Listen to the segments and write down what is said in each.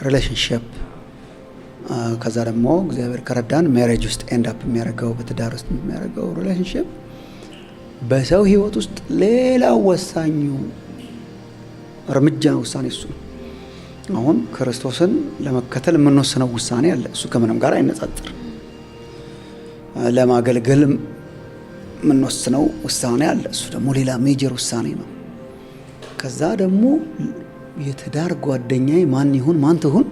ሪሌሽንሺፕ ከዛ ደግሞ እግዚአብሔር ከረዳን ሜሬጅ ውስጥ ኤንድ አፕ የሚያደርገው በትዳር ውስጥ የሚያደርገው ሪሌሽንሺፕ በሰው ህይወት ውስጥ ሌላው ወሳኙ እርምጃ ነው። ውሳኔ እሱ አሁን ክርስቶስን ለመከተል የምንወስነው ውሳኔ አለ። እሱ ከምንም ጋር አይነጻጸርም። ለማገልገል የምንወስነው ውሳኔ አለ። እሱ ደግሞ ሌላ ሜጀር ውሳኔ ነው። ከዛ ደግሞ የትዳር ጓደኛዬ ማን ይሁን ማን ትሁን፣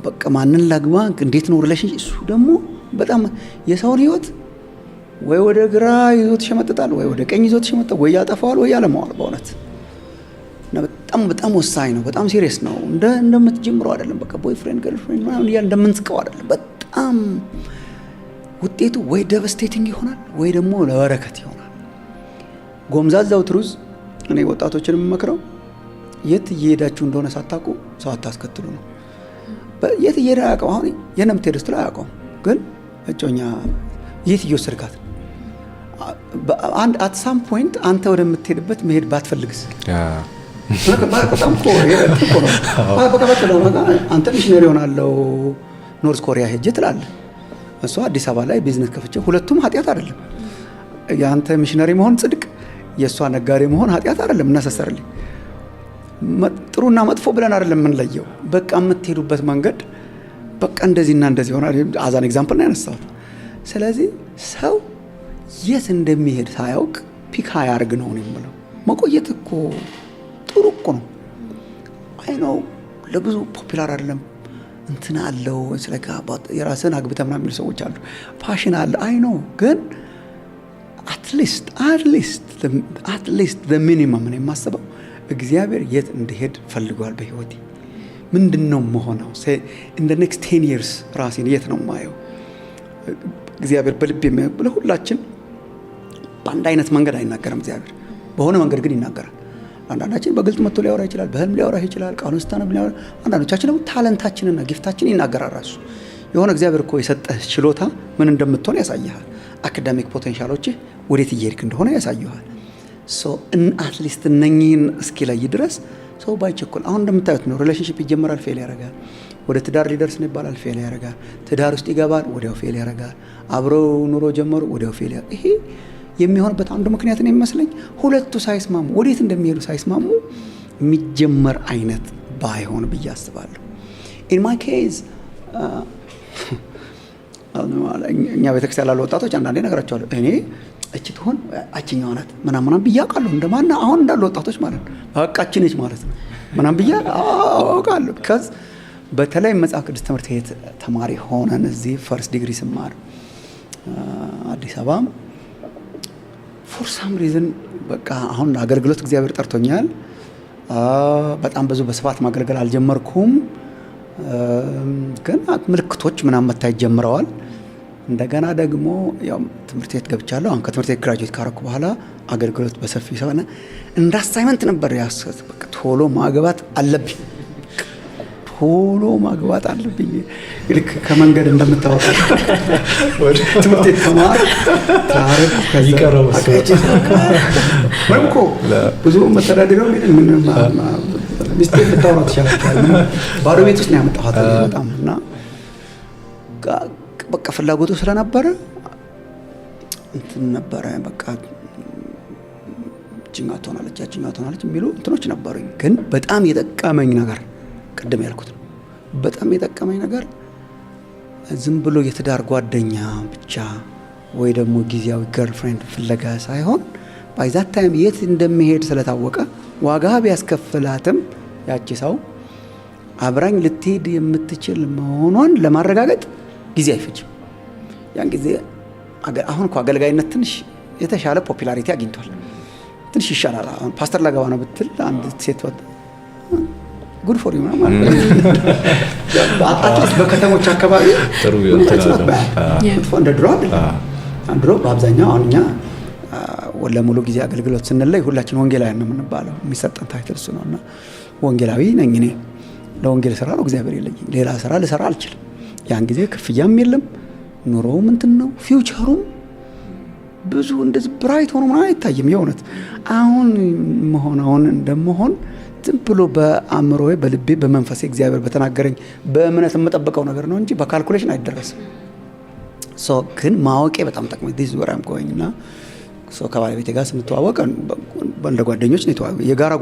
በቃ ማንን ላግባ፣ እንዴት ነው ሪሌሽን፣ እሱ ደግሞ በጣም የሰውን ህይወት ወይ ወደ ግራ ይዞት ይሸመጥጣል፣ ወይ ወደ ቀኝ ይዞት ይሸመጥጣል፣ ወይ ያጠፋዋል፣ ወይ ያለማዋል። በእውነት እና በጣም ወሳኝ ነው። በጣም ሲሪየስ ነው። እንደምትጀምረው አይደለም። በቃ ቦይፍሬንድ ገርልፍሬንድ ምናምን እያልን እንደምንስቀው አይደለም። በጣም ውጤቱ ወይ ደቨስቴቲንግ ይሆናል ወይ ደግሞ ለበረከት ይሆናል። ጎምዛዛው ትሩዝ እኔ ወጣቶችን የምመክረው የት እየሄዳችሁ እንደሆነ ሳታውቁ ሰው አታስከትሉ ነው። የት እየሄዳ ያውቀው አሁን የት የምትሄድ ስትለው አያውቀውም። ግን እጮኛ የት እየወሰድካት አት ሳም ፖይንት አንተ ወደምትሄድበት መሄድ ባትፈልግስ በጣም እኮ ነው። አንተ ሚሽነሪ ሆናለሁ ኖርዝ ኮሪያ ሄጄ ትላለህ። እሷ አዲስ አበባ ላይ ቢዝነስ ከፍቼ፣ ሁለቱም ኃጢአት አይደለም። የአንተ ሚሽነሪ መሆን ጽድቅ፣ የእሷ ነጋዴ መሆን ኃጢአት አይደለም። እናሰሰርልኝ ጥሩና መጥፎ ብለን አይደለም የምንለየው። በቃ የምትሄዱበት መንገድ በቃ እንደዚህና እንደዚህ ሆናል። አዛን ኤግዛምፕል ነው ያነሳሁት። ስለዚህ ሰው የት እንደሚሄድ ሳያውቅ ፒክ ያርግ ነው የምለው። መቆየት እኮ ጥሩ እኮ ነው። አይ ነው ለብዙ ፖፑላር አይደለም እንትና አለው ስለካ የራስን አግብተህ ምናምን የሚሉ ሰዎች አሉ። ፋሽን አለ አይ ነው። ግን አትሊስት the minimum ነው የማስበው። እግዚአብሔር የት እንደሄድ ፈልጓል በህይወቴ። ምንድነው መሆነው in the next 10 years ራሴን የት ነው ማየው? እግዚአብሔር በልብ የሚያብለው ሁላችን በአንድ አይነት መንገድ አይናገርም። እግዚአብሔር በሆነ መንገድ ግን ይናገራል። አንዳንዳችን በግልጽ መጥቶ ሊያወራ ይችላል፣ በህልም ሊያወራ ይችላል፣ ቃሉን ስታነብ ሊያወራ። አንዳንዶቻችን ደግሞ ታለንታችንና ጊፍታችን ይናገራል። ራሱ የሆነ እግዚአብሔር እኮ የሰጠህ ችሎታ ምን እንደምትሆን ያሳይሃል። አካዳሚክ ፖቴንሻሎች ወዴት እየሄድክ እንደሆነ ያሳይሃል። ሶ አትሊስት እነኚህን እስኪለይ ድረስ ሰው ባይቸኩል። አሁን እንደምታዩት ነው። ሪሌሽንሺፕ ይጀምራል፣ ፌል ያደርጋል። ወደ ትዳር ሊደርስ ነው ይባላል፣ ፌል ያደርጋል። ትዳር ውስጥ ይገባል፣ ወዲያው ፌል ያደርጋል። አብረው ኑሮ ጀመሩ፣ ወዲያው ፌል ያደርጋል። ይሄ የሚሆንበት አንዱ ምክንያት ነው የሚመስለኝ ሁለቱ ሳይስማሙ፣ ወዴት እንደሚሄዱ ሳይስማሙ የሚጀመር አይነት ባይሆን ብዬ አስባለሁ። ኢን ማይ ኬዝ እኛ ቤተክርስቲያን ያሉ ወጣቶች አንዳንዴ ነገራቸዋለሁ። እኔ እቺ ትሆን አቺኛው ናት ምናምን ብዬ አውቃለሁ። እንደማና አሁን እንዳሉ ወጣቶች ማለት ነው። በቃችን ነች ማለት ነው ምናምን ብዬ አውቃለሁ። ከዛ በተለይ መጽሐፍ ቅዱስ ትምህርት ቤት ተማሪ ሆነን እዚህ ፈርስት ዲግሪ ስማር አዲስ አበባ ፎር ሳም ሪዝን በቃ አሁን አገልግሎት እግዚአብሔር ጠርቶኛል። በጣም ብዙ በስፋት ማገልገል አልጀመርኩም፣ ግን ምልክቶች ምናምን መታየት ጀምረዋል። እንደገና ደግሞ ያው ትምህርት ቤት ገብቻለሁ። አሁን ከትምህርት ቤት ግራጁዌት ካረኩ በኋላ አገልግሎት በሰፊው ሰውና እንደ አሳይመንት ነበር ያስከት በቃ ቶሎ ማግባት አለብኝ፣ ቶሎ ማግባት አለብኝ። ልክ ከመንገድ እንደምታወጣ ወደ ትምህርት ቤት ተማር ታረቅ ከይቀረው ወይምኮ ብዙ መተዳደሪያው ምንም ሚስቴር ልታወራ ትችላለች። ባዶ ቤት ውስጥ ነው ያመጣኋት በጣም እና በቃ ፍላጎቱ ስለነበረ እንትን ነበረ በቃ ጭንጋት ሆናለች የሚሉ እንትኖች ነበሩኝ። ግን በጣም የጠቀመኝ ነገር ቅድም ያልኩት ነው። በጣም የጠቀመኝ ነገር ዝም ብሎ የትዳር ጓደኛ ብቻ ወይ ደግሞ ጊዜያዊ ገርልፍሬንድ ፍለጋ ሳይሆን ባይ ዛት ታይም የት እንደሚሄድ ስለታወቀ ዋጋ ቢያስከፍላትም ያቺ ሰው አብራኝ ልትሄድ የምትችል መሆኗን ለማረጋገጥ ጊዜ አይፈጅም። ያን ጊዜ አሁን እኮ አገልጋይነት ትንሽ የተሻለ ፖፑላሪቲ አግኝቷል። ትንሽ ይሻላል። አሁን ፓስተር ላገባ ነው ብትል አንድ ሴት ወጣ ጉድ ፎር ዩ ማለት ነው። አትሊስት በከተሞች አካባቢ ጥሩ ይወጣል። እንደ ድሮ አንድሮ በአብዛኛው አሁን እኛ ለሙሉ ጊዜ አገልግሎት ስንለይ ሁላችን ወንጌላውያን ነው የምንባለው። የሚሰጠን ታይትል እሱ ነውና ወንጌላዊ ነኝ እኔ። ለወንጌል ስራ ነው እግዚአብሔር የለኝ፣ ሌላ ስራ ልሰራ አልችልም። ያን ጊዜ ክፍያም የለም፣ ኑሮውም እንትን ነው፣ ፊውቸሩም ብዙ እንደዚህ ብራይት ሆኖ ምናምን አይታይም። የእውነት አሁን እንደመሆን ዝም ብሎ በአእምሮዬ በልቤ በመንፈሴ እግዚአብሔር በተናገረኝ በእምነት የምጠብቀው ነገር ነው እንጂ በካልኩሌሽን አይደረስም። ግን ማወቄ በጣም ጠቅሞኝ ዲስ ወር አም ጎይንግ እና ከባለቤቴ ጋር ስንተዋወቅ እንደ ጓደኞች ነው የተዋወቅነው። የጋራ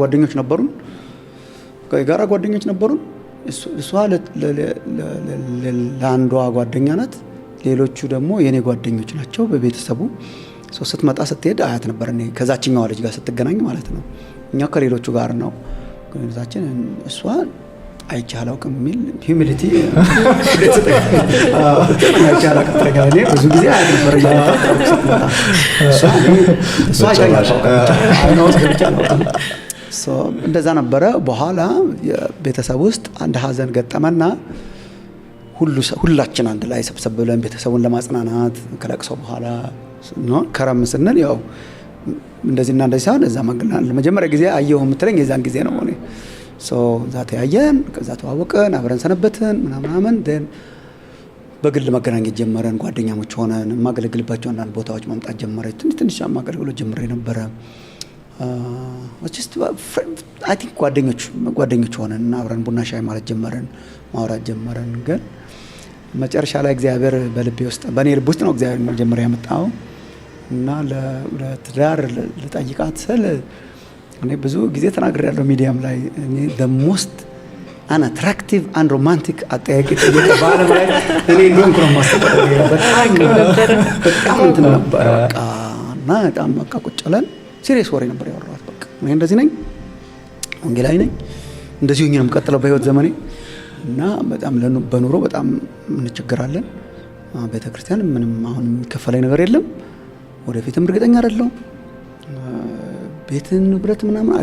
ጓደኞች ነበሩን። እሷ ለአንዷ ጓደኛ ናት፣ ሌሎቹ ደግሞ የኔ ጓደኞች ናቸው በቤተሰቡ። ስትመጣ ስትሄድ አያት ነበር እኔ ከዛችኛዋ ልጅ ጋር ስትገናኝ ማለት ነው። እኛ ከሌሎቹ ጋር ነው ግንኙነታችን። እሷ አይቼ አላውቅም የሚል ሂዩሚሊቲ ብዙ ጊዜ አያት ነበር እንደዛ ነበረ። በኋላ ቤተሰብ ውስጥ አንድ ሀዘን ገጠመና ሁላችን አንድ ላይ ሰብሰብ ብለን ቤተሰቡን ለማጽናናት ከለቅሶ በኋላ ከረም ስንል ያው እንደዚህና እንደዚህ ሳይሆን እዛ ለመጀመሪያ ጊዜ አየሁ የምትለኝ የዛን ጊዜ ነው። እኔ እዛ ተያየን፣ ከዛ ተዋወቅን፣ አብረን ሰነበትን ምናምን ደን በግል መገናኘት ጀመረን። ጓደኛሞች ሆነን የማገለግልባቸው አንዳንድ ቦታዎች መምጣት ጀመረ። ትንሽ ማገልግሎት ጀምሬ ነበረ። አይ ቲንክ ጓደኞች ሆነን አብረን ቡና ሻይ ማለት ጀመረን፣ ማውራት ጀመረን። ግን መጨረሻ ላይ እግዚአብሔር በልቤ ውስጥ በእኔ ልብ ውስጥ ነው እግዚአብሔር መጀመሪያ ያመጣው እና ለትዳር ልጠይቃት ስል እኔ ብዙ ጊዜ ተናግሬያለሁ ሚዲያም ላይ እኔ the most unattractive and romantic አጠያቂ ጠየቀ በዓለም ላይ እኔ እንደሆንኩ ነው የማስበው። በጣም እንትን ነበር በቃ እና በጣም በቃ ቁጭ ብለን ሲሪየስ ወሬ ነበር ያወራሁት። በቃ እኔ እንደዚህ ነኝ፣ ወንጌላዊ ነኝ፣ እንደዚህ ሆኜ ነው የምቀጥለው በህይወት ዘመኔ እና በጣም በኑሮ በጣም እንቸገራለን። ቤተክርስቲያን ምንም አሁን የሚከፈለኝ ነገር የለም፣ ወደፊትም እርግጠኛ አይደለሁም። ቤትን ንብረት ምናምን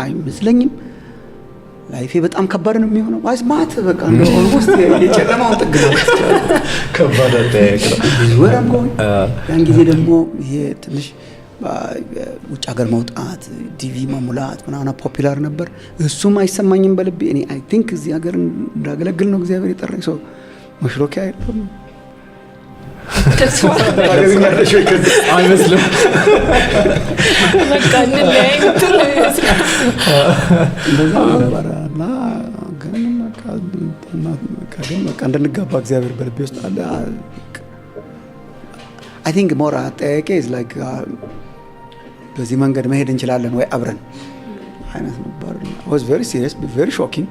አይመስለኝም። ላይፌ በጣም ከባድ ነው የሚሆነው። ማት በቃ እንደው ኦልሞስት የጨለማውን ጥግ ነው ከባድ ነው። ያን ጊዜ ደግሞ ይሄ ትንሽ ውጭ ሀገር መውጣት ዲቪ መሙላት ምናምን ፖፑላር ነበር። እሱም አይሰማኝም በልቤ። እኔ አይ ቲንክ እዚህ ሀገር እንዳገለግል ነው እግዚአብሔር የጠራኝ። ሰው መሽሎኪያ አይደለም አይመስልም። በቃ እንድንጋባ እግዚአብሔር በልቤ ውስጥ አለ። አይ ቲንክ ሞር አጠያቄ ላይክ በዚህ መንገድ መሄድ እንችላለን ወይ አብረን አይነት ነበር። was very serious, very shocking።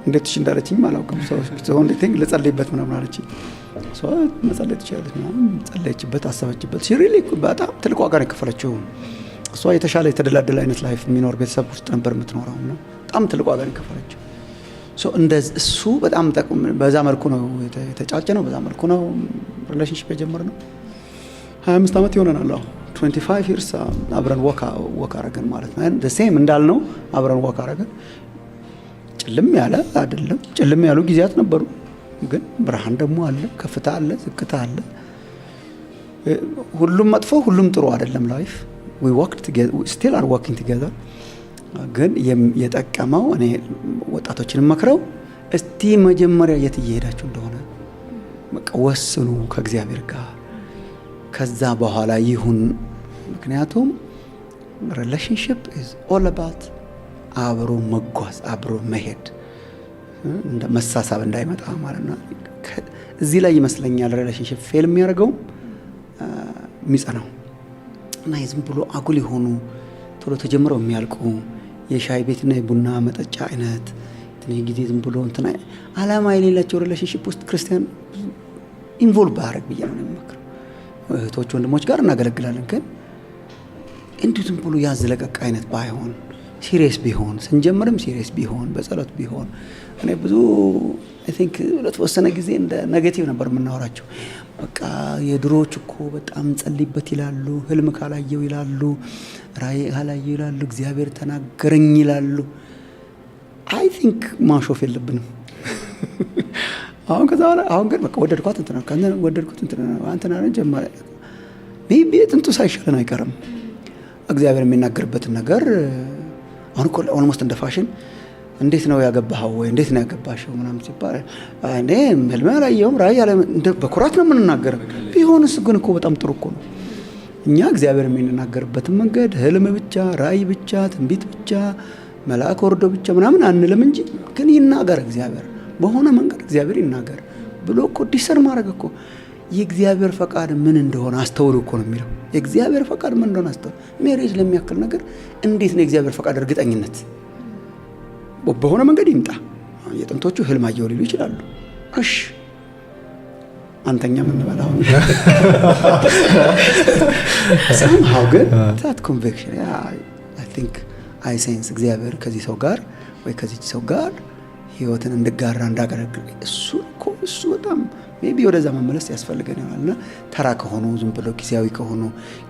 እንዴት እሺ እንዳለችኝ አላውቅም። ሰው እንዴት ልጸልይበት ምናምን አለችኝ። ሰው መጸለይ ትችላለች ምናምን ጸለየችበት፣ አሰበችበት። ሲሪሊ በጣም ትልቅ ዋጋ ነው የከፈለችው። እሷ የተሻለ የተደላደለ አይነት ላይፍ የሚኖር ቤተሰብ ውስጥ ነበር የምትኖረው እና በጣም ትልቅ ዋጋ ነው የከፈለችው። እሱ በጣም በዛ መልኩ ነው የተጫጨነው፣ በዛ መልኩ ነው ሪሌሽንሺፕ የጀመርነው። 25 ዓመት ይሆነናል። 25 years አብረን ወክ አረገን ማለት ነው። the same እንዳልነው አብረን ወክ አረገን። ጭልም ያለ አይደለም፣ ጭልም ያሉ ጊዜያት ነበሩ፣ ግን ብርሃን ደግሞ አለ፣ ከፍታ አለ፣ ዝቅታ አለ። ሁሉም መጥፎ ሁሉም ጥሩ አይደለም ላይፍ። we worked together, we still are working together። ግን የጠቀመው እኔ ወጣቶችን መክረው እስቲ መጀመሪያ የት እየሄዳችሁ እንደሆነ በቃ ወስኑ ከእግዚአብሔር ጋር፣ ከዛ በኋላ ይሁን። ምክንያቱም relationship is all about አብሮ መጓዝ፣ አብሮ መሄድ፣ እንደ መሳሳብ እንዳይመጣ ማለት ነው። እዚህ ላይ ይመስለኛል relationship ፌል የሚያደርገው የሚጸናው እና ዝም ብሎ አጉል የሆኑ ቶሎ ተጀምረው የሚያልቁ የሻይ ቤትና የቡና መጠጫ አይነት ጊዜ ዝም ብሎ እንትና አላማ የሌላቸው relationship ውስጥ ክርስቲያን ኢንቮልቭ ባያደርግ ብዬ ነው የምመክረው። እህቶች ወንድሞች ጋር እናገለግላለን፣ ግን እንዲሁ ዝም ብሎ ያዝለቀቅ አይነት ባይሆን፣ ሲሪየስ ቢሆን፣ ስንጀምርም ሲሪየስ ቢሆን፣ በጸሎት ቢሆን። እኔ ብዙ አይ ቲንክ ለተወሰነ ጊዜ እንደ ኔጌቲቭ ነበር የምናወራቸው። በቃ የድሮዎች እኮ በጣም ጸልይበት ይላሉ፣ ህልም ካላየው ይላሉ፣ ራእይ ካላየው ይላሉ፣ እግዚአብሔር ተናገረኝ ይላሉ። አይ ቲንክ ማሾፍ የለብንም። አሁን ግን በቃ ወደድኳት እንትና ካንተ ወደድኩት እንትና አንተና ጀመረ ሜቢ ጥንቱ ሳይሻለን አይቀርም። እግዚአብሔር የሚናገርበትን ነገር አሁን እኮ ኦልሞስት እንደ ፋሽን እንዴት ነው ያገባኸው ወይ እንዴት ነው ያገባሽው ምናምን ሲባል እኔ ህልም አላየሁም ራእይ ያለ እንደ በኩራት ነው የምንናገረው። ቢሆንስ ግን እኮ በጣም ጥሩ እኮ ነው። እኛ እግዚአብሔር የሚናገርበትን መንገድ ህልም ብቻ፣ ራእይ ብቻ፣ ትንቢት ብቻ መልአክ ወርዶ ብቻ ምናምን አንልም እንጂ ግን ይናገር እግዚአብሔር በሆነ መንገድ እግዚአብሔር ይናገር ብሎ እኮ ዲሰር ማድረግ እኮ የእግዚአብሔር ፈቃድ ምን እንደሆነ አስተውሉ እኮ ነው የሚለው። የእግዚአብሔር ፈቃድ ምን እንደሆነ አስተውሉ። ሜሬጅ ለሚያክል ነገር እንዴት ነው የእግዚአብሔር ፈቃድ እርግጠኝነት? በሆነ መንገድ ይምጣ። የጥንቶቹ ህልም አየሁ ሊሉ ይችላሉ። እሺ አንተኛ ምን በላው somehow ግን that conviction I think I sense እግዚአብሔር ከዚህ ሰው ጋር ወይ ከዚህ ሰው ጋር ህይወትን እንድጋራ እንዳገለግል እሱ በጣም ሜቢ ወደዛ መመለስ ያስፈልገን ይሆናልና ተራ ከሆኑ ዝም ብለው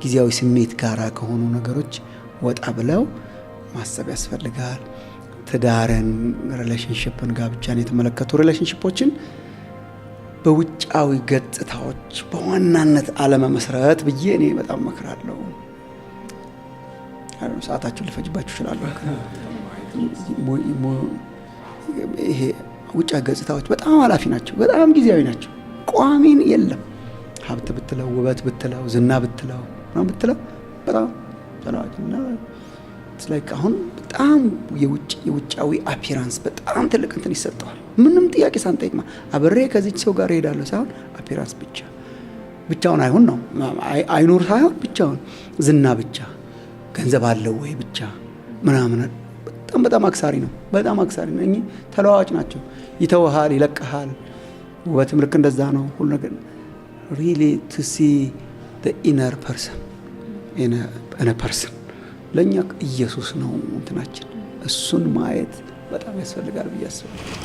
ጊዜያዊ ስሜት ጋራ ከሆኑ ነገሮች ወጣ ብለው ማሰብ ያስፈልጋል። ትዳርን፣ ሪሌሽንሺፕን፣ ጋብቻን የተመለከቱ ሪሌሽንሺፖችን በውጫዊ ገጽታዎች በዋናነት አለመመስረት ብዬ እኔ በጣም መክራለሁ። ሰዓታችሁን ልፈጅባችሁ እችላለሁ። ይሄ ውጫዊ ገጽታዎች በጣም ኃላፊ ናቸው፣ በጣም ጊዜያዊ ናቸው። ቋሚን የለም። ሀብት ብትለው፣ ውበት ብትለው፣ ዝና ብትለው፣ ምናምን ብትለው በጣም ተላዋጭና ላይክ አሁን በጣም የውጫዊ አፒራንስ በጣም ትልቅ እንትን ይሰጠዋል። ምንም ጥያቄ ሳንጠይቅ አብሬ ከዚህ ሰው ጋር እሄዳለሁ ሳይሆን አፒራንስ ብቻውን አይሆን ነው። አይኖር ሳይሆን ብቻውን ዝና ብቻ ገንዘብ አለው ወይ ብቻ ምናምን በጣም አክሳሪ ነው። በጣም አክሳሪ ነው። እኚህ ተለዋዋጭ ናቸው። ይተውሃል፣ ይለቅሃል። ውበትም ልክ እንደዛ ነው። ሁሉ ነገር really to see the inner person in a person ለኛ ኢየሱስ ነው እንትናችን። እሱን ማየት በጣም ያስፈልጋል ብዬ አስባለሁ።